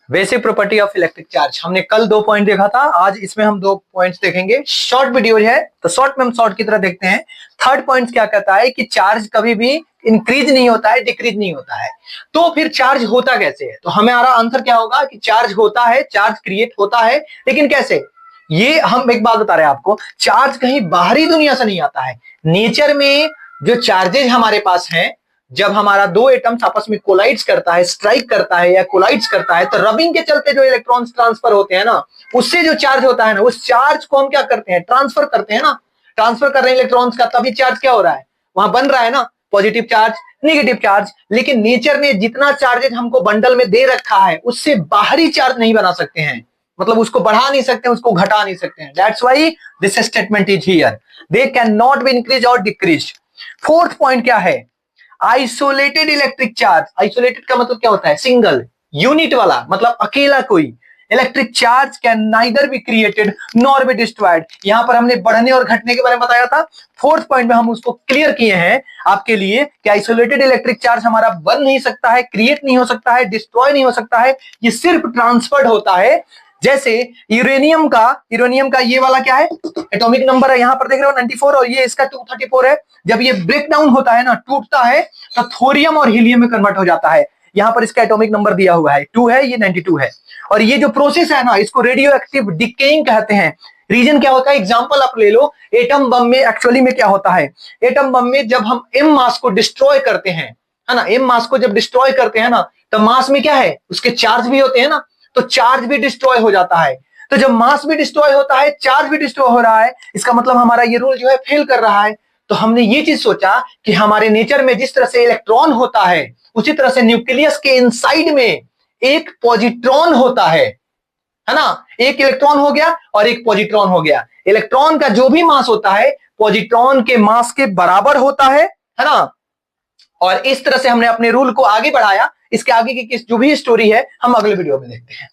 Basic property of electric charge. हमने कल 2 point देखा था, आज इसमें हम 2 पॉइंट्स देखेंगे। शॉर्ट वीडियो है तो शॉर्ट में हम शॉर्ट की तरह देखते हैं। थर्ड पॉइंट क्या कहता है कि चार्ज कभी भी इंक्रीज नहीं होता है, डिक्रीज नहीं होता है। तो फिर चार्ज होता कैसे है? तो हमारा आंसर क्या होगा कि चार्ज होता है, चार्ज क्रिएट होता है, लेकिन कैसे? ये हम एक बात बता रहे हैं आपको, चार्ज कहीं बाहरी दुनिया से नहीं आता है। नेचर में जो चार्जेज हमारे पास हैं, जब हमारा 2 एटम्स आपस में कोलाइड्स करता है, स्ट्राइक करता है या कोलाइड्स करता है, तो रबिंग के चलते जो इलेक्ट्रॉन्स ट्रांसफर होते हैं ना, उससे जो चार्ज होता है ना, उस चार्ज को हम क्या करते हैं? ट्रांसफर करते हैं ना। ट्रांसफर कर रहे हैं इलेक्ट्रॉन्स का, तभी चार्ज क्या हो रहा है? वहां बन रहा है ना पॉजिटिव चार्ज, नेगेटिव चार्ज। लेकिन नेचर ने जितना चार्जेज हमको बंडल में दे रखा है, उससे बाहरी चार्ज नहीं बना सकते हैं। मतलब उसको बढ़ा नहीं सकते, उसको घटा नहीं सकते हैं। That's why this statement is here, they can not be increase और डिक्रीज। फोर्थ पॉइंट क्या है? Isolated electric charge. आइसोलेटेड का मतलब क्या होता है? सिंगल, यूनिट वाला, मतलब अकेला कोई electric charge can neither be created nor be destroyed. यहां पर हमने बढ़ने और घटने के बारे में बताया था। फोर्थ पॉइंट में हम उसको क्लियर किए हैं आपके लिए कि आइसोलेटेड इलेक्ट्रिक चार्ज हमारा बन नहीं सकता है, क्रिएट नहीं हो सकता है, डिस्ट्रॉय नहीं हो सकता है, ये सिर्फ ट्रांसफर्ड होता है। जैसे यूरेनियम का ये वाला क्या है? एटॉमिक नंबर है, यहां पर देख रहे हो 94, और ये इसका 234 है। जब ये ब्रेक डाउन होता है ना, टूटता है, तो थोरियम और हीलियम में कन्वर्ट हो जाता है। यहां पर इसका एटॉमिक नंबर दिया हुआ है 2 है, ये 92 है। और ये जो प्रोसेस है ना, इसको रेडियो एक्टिव डिकेइंग कहते हैं। रीजन क्या होता है? एग्जांपल आप ले लो, एटम बम में एक्चुअली में क्या होता है? एटम बम में जब हम एम मास को डिस्ट्रॉय करते हैं, है ना, एम मास को जब डिस्ट्रॉय करते हैं ना, तो मास में क्या है? उसके चार्ज भी होते हैं ना, तो चार्ज भी डिस्ट्रॉय हो जाता है। तो जब मास भी डिस्ट्रॉय होता है, चार्ज भी डिस्ट्रॉय हो रहा है, इसका मतलब हमारा ये रूल जो है फेल कर रहा है। तो हमने ये चीज सोचा कि हमारे नेचर में जिस तरह से इलेक्ट्रॉन होता है, उसी तरह से न्यूक्लियस के इनसाइड में एक पॉजिट्रॉन होता है ना। एक इलेक्ट्रॉन हो गया और एक पॉजिट्रॉन हो गया। इलेक्ट्रॉन का जो भी मास होता है, पॉजिट्रॉन के मास के बराबर होता है ना। और इस तरह से हमने अपने रूल को आगे बढ़ाया। इसके आगे की जो भी स्टोरी है हम अगले वीडियो में देखते हैं।